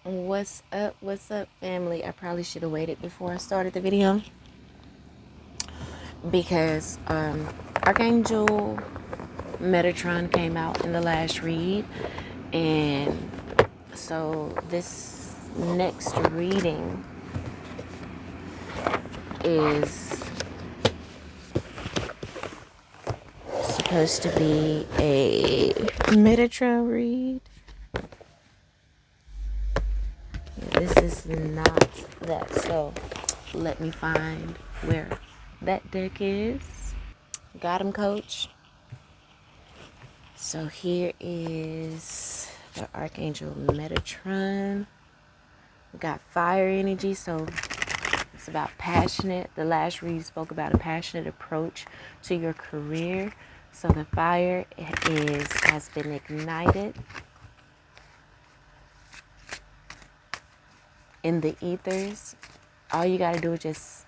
What's up, family? I probably should have waited before I started the video because Archangel Metatron came out in the last read, and so this next reading is supposed to be a Metatron read. This is not that, so let me find where that deck is. Got him, coach. So here is the Archangel Metatron. We got fire energy, so it's about passionate. The last read spoke about a passionate approach to your career. So the fire has been ignited in the ethers. All you gotta do is just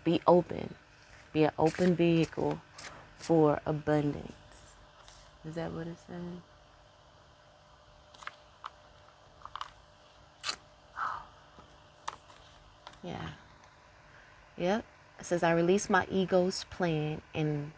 be open, be an open vehicle for abundance. Is that what it's saying? Yeah. Yep. It says I release my ego's plan and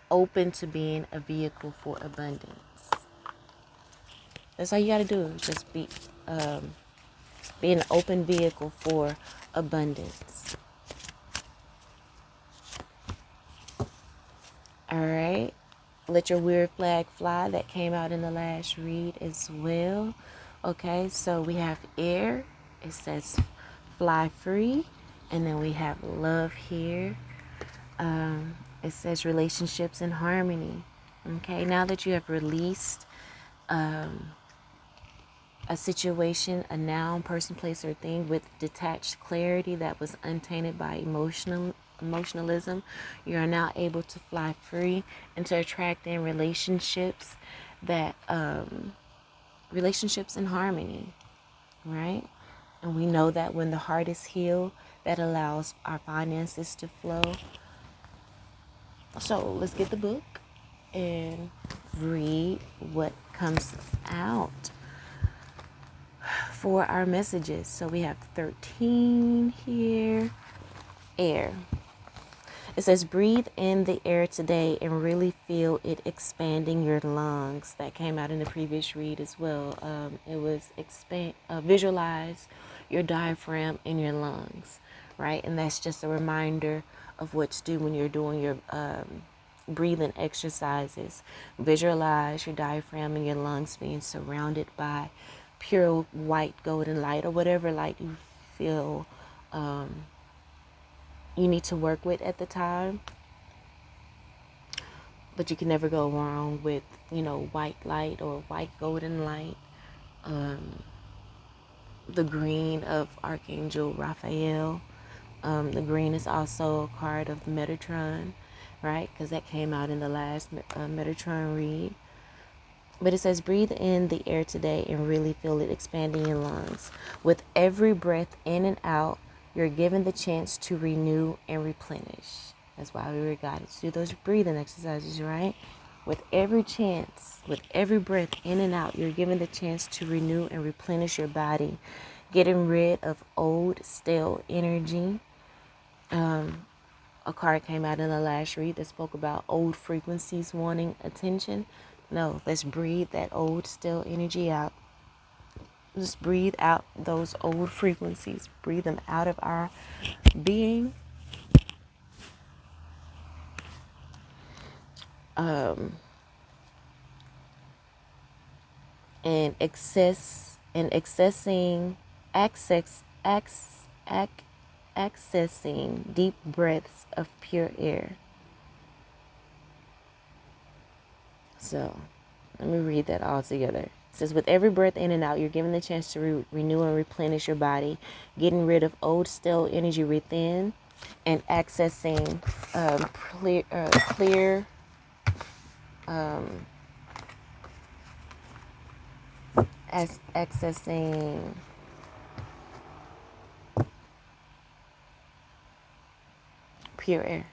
open to being a vehicle for abundance. That's all you gotta do. Is just be an open vehicle for abundance. All right. Let your weird flag fly. That came out in the last read as well. Okay, so we have air. It says fly free. And then we have love here. It says relationships in harmony. Okay, now that you have released a situation, a noun, person, place, or thing with detached clarity that was untainted by emotionalism, you are now able to fly free and to attract in relationships that relationships in harmony, right? And we know that when the heart is healed, that allows our finances to flow. So let's get the book and read what comes out for our messages. So we have 13 here. Air. It says breathe in the air today and really feel it expanding your lungs. That came out in the previous read as well. It was visualize your diaphragm in your lungs, right? And that's just a reminder of what to do when you're doing your breathing exercises. Visualize your diaphragm and your lungs being surrounded by pure white golden light, or whatever light you feel you need to work with at the time. But you can never go wrong with, white light or white golden light. The green of Archangel Raphael. The green is also a card of Metatron, right? Because that came out in the last Metatron read. But it says breathe in the air today and really feel it expanding your lungs. With every breath in and out, you're given the chance to renew and replenish. That's why we were guided to do those breathing exercises, right? With every breath in and out, you're given the chance to renew and replenish your body, getting rid of old, stale energy. A card came out in the last read that spoke about old frequencies wanting attention. No, let's breathe that old, stale energy out. Just breathe out those old frequencies. Breathe them out of our being. And accessing deep breaths of pure air. So, let me read that all together. It says, with every breath in and out, you're given the chance to renew and replenish your body, getting rid of old, stale energy within, and accessing clear accessing pure air.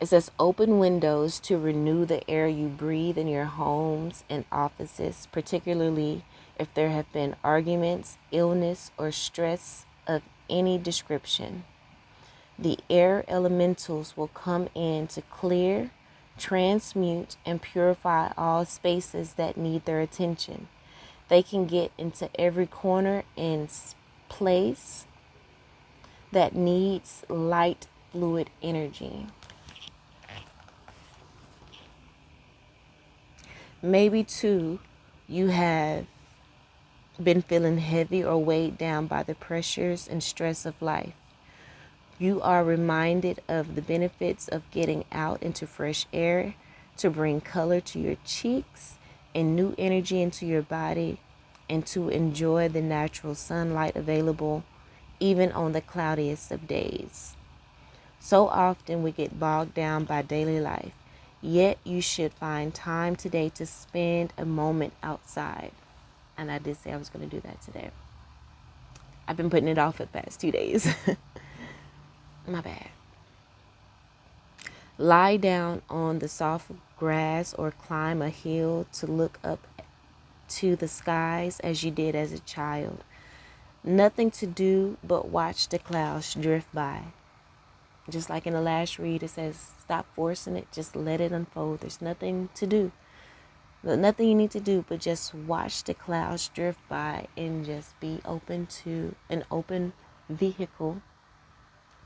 It says open windows to renew the air you breathe in your homes and offices, particularly if there have been arguments, illness, or stress of any description. The air elementals will come in to clear, transmute, and purify all spaces that need their attention. They can get into every corner and place that needs light fluid energy. Maybe too, you have been feeling heavy or weighed down by the pressures and stress of life. You are reminded of the benefits of getting out into fresh air to bring color to your cheeks and new energy into your body, and to enjoy the natural sunlight available even on the cloudiest of days. So often we get bogged down by daily life, yet you should find time today to spend a moment outside. And I did say I was going to do that today. I've been putting it off for the past 2 days. My bad. Lie down on the soft grass or climb a hill to look up to the skies as you did as a child. Nothing to do but watch the clouds drift by. Just like in the last read, it says, stop forcing it. Just let it unfold. There's nothing to do. Nothing you need to do but just watch the clouds drift by and just be open to an open vehicle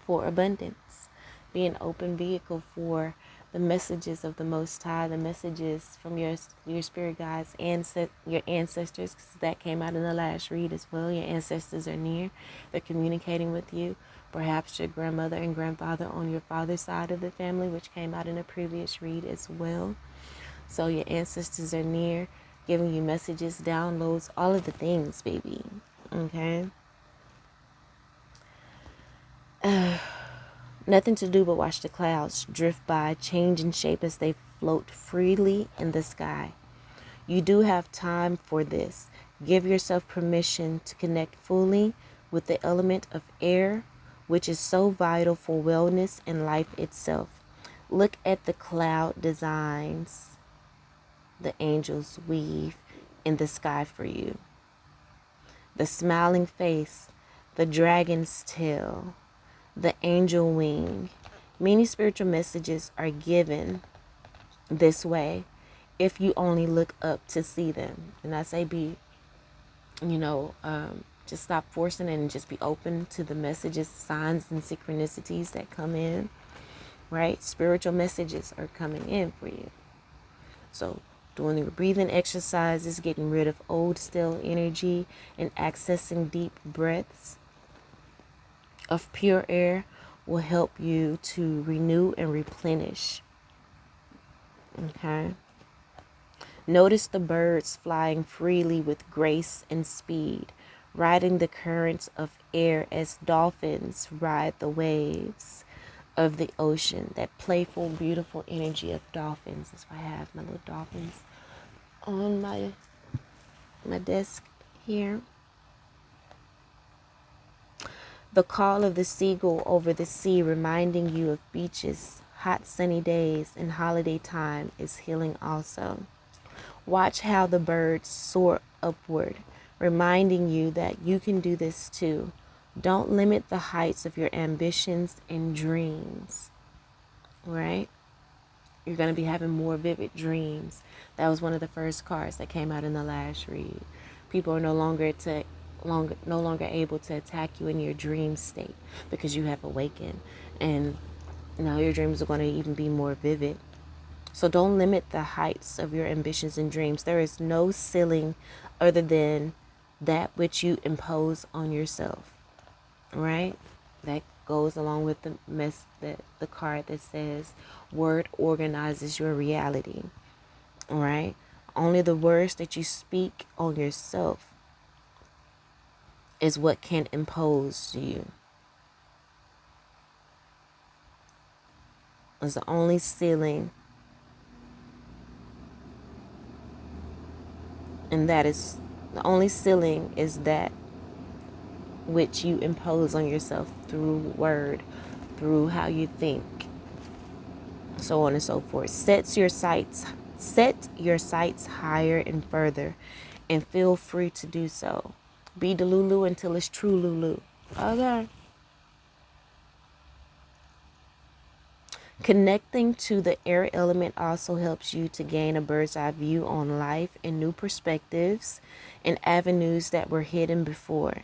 for abundance. Be an open vehicle for the messages of the Most High, the messages from your spirit guides and your ancestors, because that came out in the last read as well. Your ancestors are near. They're communicating with you. Perhaps your grandmother and grandfather on your father's side of the family, which came out in a previous read as well. So your ancestors are near, giving you messages, downloads, all of the things, baby. Okay? Nothing to do but watch the clouds drift by, change in shape as they float freely in the sky. You do have time for this. Give yourself permission to connect fully with the element of air, which is so vital for wellness and life itself. Look at the cloud designs the angels weave in the sky for you. The smiling face, the dragon's tail, the angel wing. Many spiritual messages are given this way if you only look up to see them. And I say just stop forcing it and just be open to the messages, signs, and synchronicities that come in, right? Spiritual messages are coming in for you. So doing your breathing exercises, getting rid of old stale energy, and accessing deep breaths of pure air will help you to renew and replenish. Okay. Notice the birds flying freely with grace and speed, riding the currents of air as dolphins ride the waves of the ocean. That playful, beautiful energy of dolphins. That's why I have my little dolphins on my desk here. The call of the seagull over the sea, reminding you of beaches, hot sunny days, and holiday time, is healing also. Watch how the birds soar upward, reminding you that you can do this too. Don't limit the heights of your ambitions and dreams, right? You're going to be having more vivid dreams. That was one of the first cards that came out in the last read. People are no longer able to attack you in your dream state because you have awakened, and now your dreams are going to even be more vivid. So don't limit the heights of your ambitions and dreams. There is no ceiling other than that which you impose on yourself, right? That goes along with the card that says word organizes your reality. All right? Only the words that you speak on yourself is what can impose you. It's the only ceiling, and that is the only ceiling is that which you impose on yourself through word, through how you think. so on and so forth. Set your sights higher and further, and feel free to do so. Be Delulu until it's true Lulu. Okay. Connecting to the air element also helps you to gain a bird's eye view on life and new perspectives and avenues that were hidden before.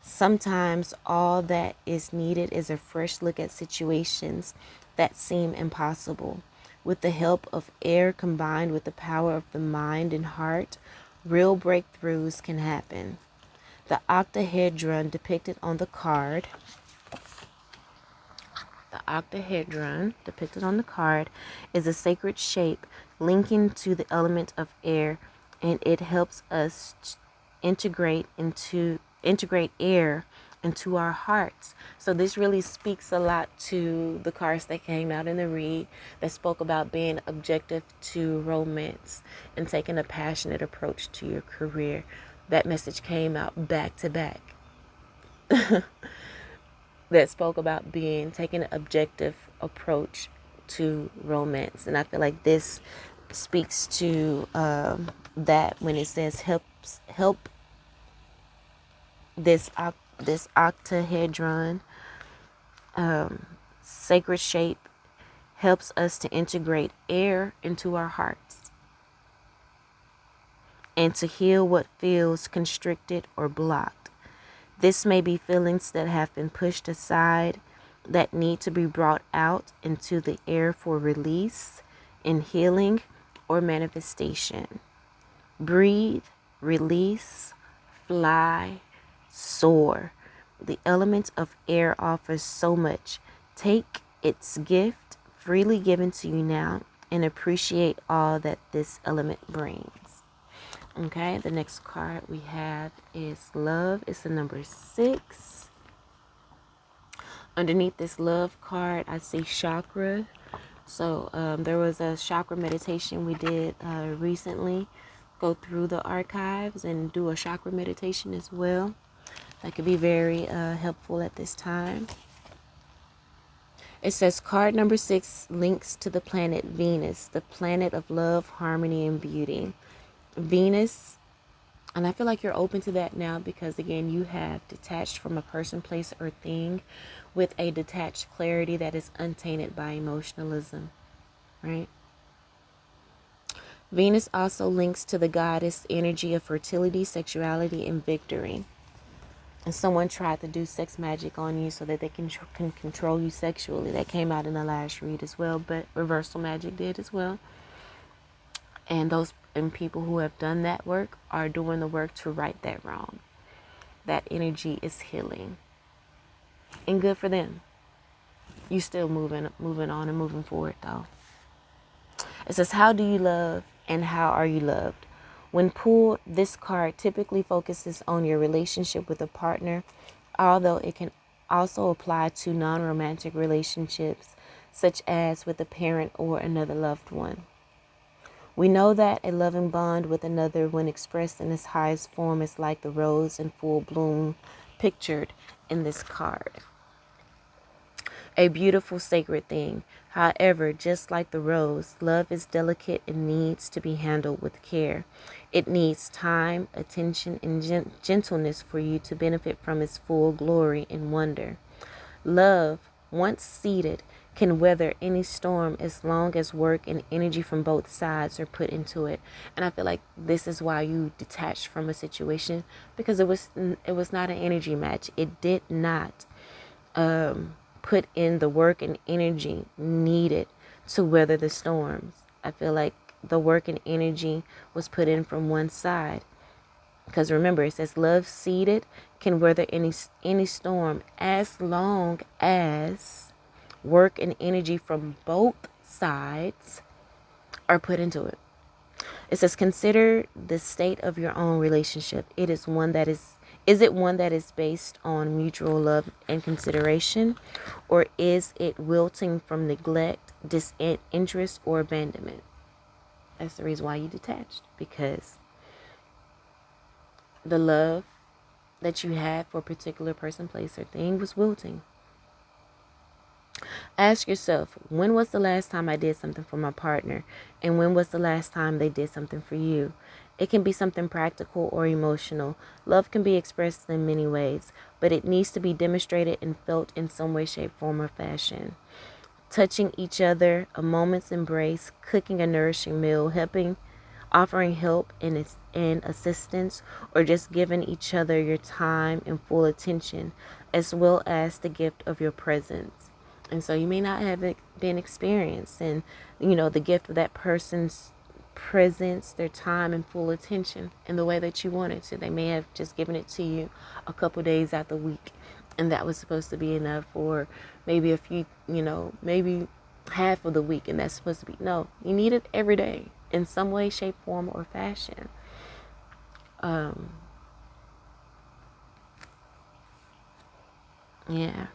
Sometimes all that is needed is a fresh look at situations that seem impossible. With the help of air combined with the power of the mind and heart, real breakthroughs can happen. The octahedron depicted on the card The octahedron depicted on the card is a sacred shape linking to the element of air, and it helps us integrate air into our hearts. So this really speaks a lot to the cards that came out in the read that spoke about being objective to romance and taking a passionate approach to your career. That message came out back to back. That spoke about taking an objective approach to romance, and I feel like this speaks to that when it says help this octahedron sacred shape helps us to integrate air into our hearts and to heal what feels constricted or blocked. This may be feelings that have been pushed aside that need to be brought out into the air for release and healing or manifestation. Breathe, release, fly, soar. The element of air offers so much. Take its gift freely given to you now and appreciate all that this element brings. Okay, the next card we have is love. It's the number 6. Underneath this love card, I see chakra. So there was a chakra meditation we did recently. Go through the archives and do a chakra meditation as well. That could be very helpful at this time. It says card number 6 links to the planet Venus, the planet of love, harmony, and beauty. Venus, and I feel like you're open to that now because, again, you have detached from a person, place, or thing with a detached clarity that is untainted by emotionalism, right? Venus also links to the goddess energy of fertility, sexuality, and victory. And someone tried to do sex magic on you so that they can control you sexually. That came out in the last read as well, but reversal magic did as well. And people who have done that work are doing the work to right that wrong. That energy is healing. And good for them. You still moving on and moving forward though. It says, how do you love and how are you loved? When pulled, this card typically focuses on your relationship with a partner, although it can also apply to non-romantic relationships, such as with a parent or another loved one. We know that a loving bond with another, when expressed in its highest form, is like the rose in full bloom pictured in this card. A beautiful, sacred thing. However, just like the rose, love is delicate and needs to be handled with care. It needs time, attention, and gentleness for you to benefit from its full glory and wonder. Love, once seated, can weather any storm as long as work and energy from both sides are put into it. And I feel like this is why you detached from a situation, because it was not an energy match. It did not put in the work and energy needed to weather the storms. I feel like the work and energy was put in from one side. Because remember, it says love seated can weather any storm as long as work and energy from both sides are put into it. It says consider the state of your own relationship. Is it one that is based on mutual love and consideration, or is it wilting from neglect, disinterest, or abandonment? That's the reason why you detached, because the love that you had for a particular person, place, or thing was wilting. Ask yourself, when was the last time I did something for my partner? And when was the last time they did something for you? It can be something practical or emotional. Love can be expressed in many ways, but it needs to be demonstrated and felt in some way, shape, form, or fashion. Touching each other, a moment's embrace, cooking a nourishing meal, offering help and assistance, or just giving each other your time and full attention, as well as the gift of your presence. And so you may not have been experienced and, the gift of that person's presence, their time and full attention in the way that you wanted to. They may have just given it to you a couple days out the week, and that was supposed to be enough, or maybe a few, maybe half of the week, and that's supposed to be, no, you need it every day in some way, shape, form, or fashion. Yeah.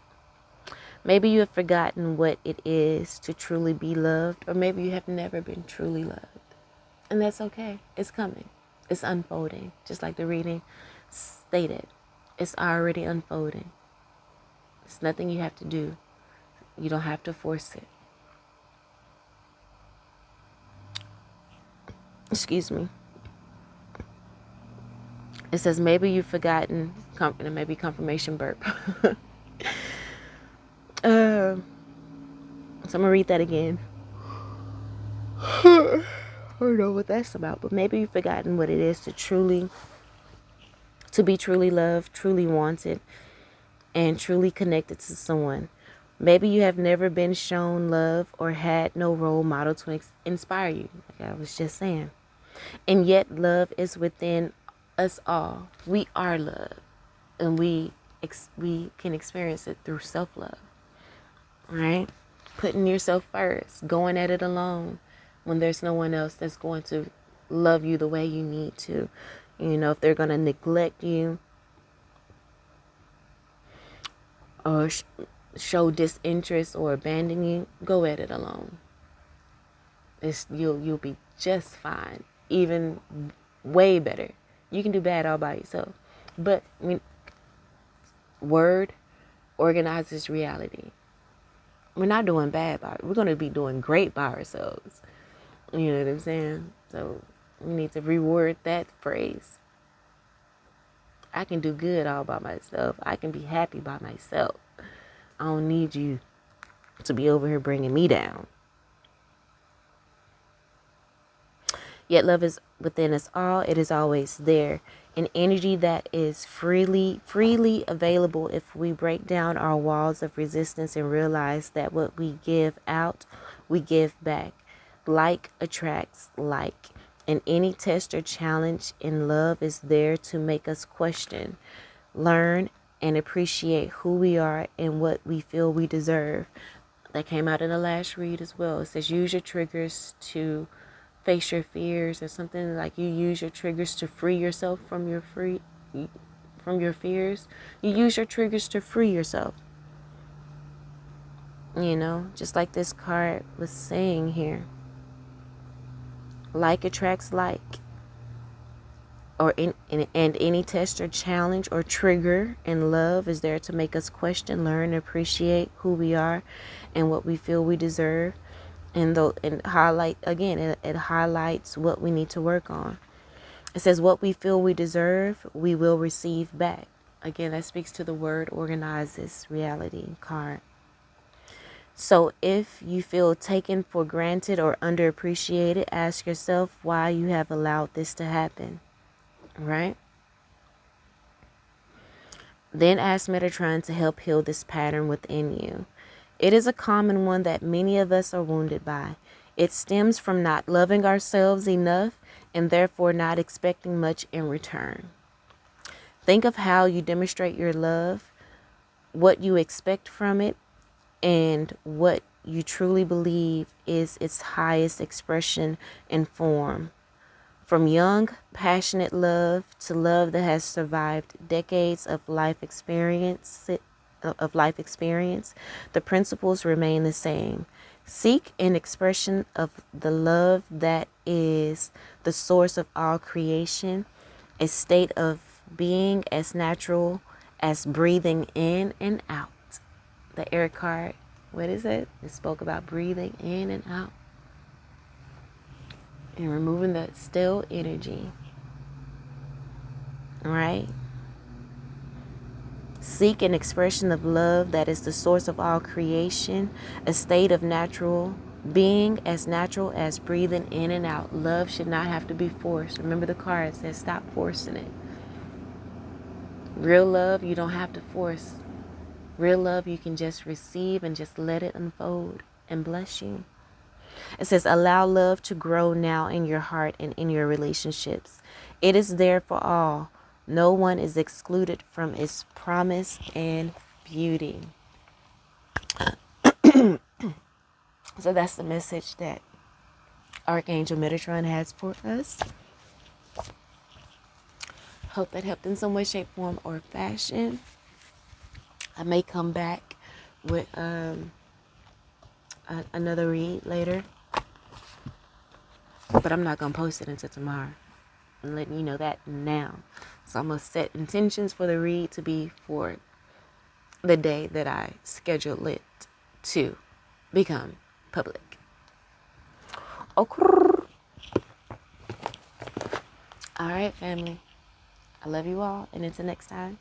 Maybe you have forgotten what it is to truly be loved, or maybe you have never been truly loved. And that's okay. It's coming. It's unfolding. Just like the reading stated, it's already unfolding. It's nothing you have to do. You don't have to force it. Excuse me. It says maybe you've forgotten, maybe confirmation burp. So I'm going to read that again. I don't know what that's about, but maybe you've forgotten what it is to be truly loved, truly wanted, and truly connected to someone. Maybe you have never been shown love or had no role model to inspire you, like I was just saying. And yet love is within us all. We are love, and we can experience it through self-love, right? Putting yourself first, going at it alone when there's no one else that's going to love you the way you need to. If they're going to neglect you or show disinterest or abandon you, go at it alone. You'll be just fine, even way better. You can do bad all by yourself, but word organizes reality. We're not doing bad we're going to be doing great by ourselves. You know what I'm saying? So we need to reword that phrase. I can do good all by myself. I can be happy by myself. I don't need you to be over here bringing me down. Yet love is within us all. It is always there. An energy that is freely available if we break down our walls of resistance and realize that what we give out, we give back. Like attracts like. And any test or challenge in love is there to make us question, learn, and appreciate who we are and what we feel we deserve. That came out in the last read as well. It says use your triggers to face your fears, or something like you use your triggers to free yourself from your fears. You use your triggers to free yourself. Just like this card was saying here. Like attracts like. And any test or challenge or trigger in love is there to make us question, learn, and appreciate who we are and what we feel we deserve. And highlight again, it highlights what we need to work on. It says what we feel we deserve, we will receive back. Again, that speaks to the word organizes reality card. So if you feel taken for granted or underappreciated, ask yourself why you have allowed this to happen. Right? Then ask Metatron to help heal this pattern within you. It is a common one that many of us are wounded by. It stems from not loving ourselves enough and therefore not expecting much in return. Think of how you demonstrate your love, what you expect from it, and what you truly believe is its highest expression and form. From young, passionate love to love that has survived decades of life experience, the principles remain the same. Seek an expression of the love that is the source of all creation, a state of being as natural as breathing in and out. The air card What is it? It spoke about breathing in and out and removing the still energy. All right? Seek an expression of love that is the source of all creation, a state of natural being as natural as breathing in and out. Love should not have to be forced. Remember the card says stop forcing it. Real love, you don't have to force. Real love, you can just receive and just let it unfold and bless you. It says, allow love to grow now in your heart and in your relationships. It is there for all. No one is excluded from its promise and beauty. So that's the message that Archangel Metatron has for us. Hope that helped in some way, shape, form, or fashion. I may come back with another read later, but I'm not going to post it until tomorrow. I'm letting you know that now. So I'm going to set intentions for the read to be for the day that I schedule it to become public. Okay. All right, family. I love you all. And until next time.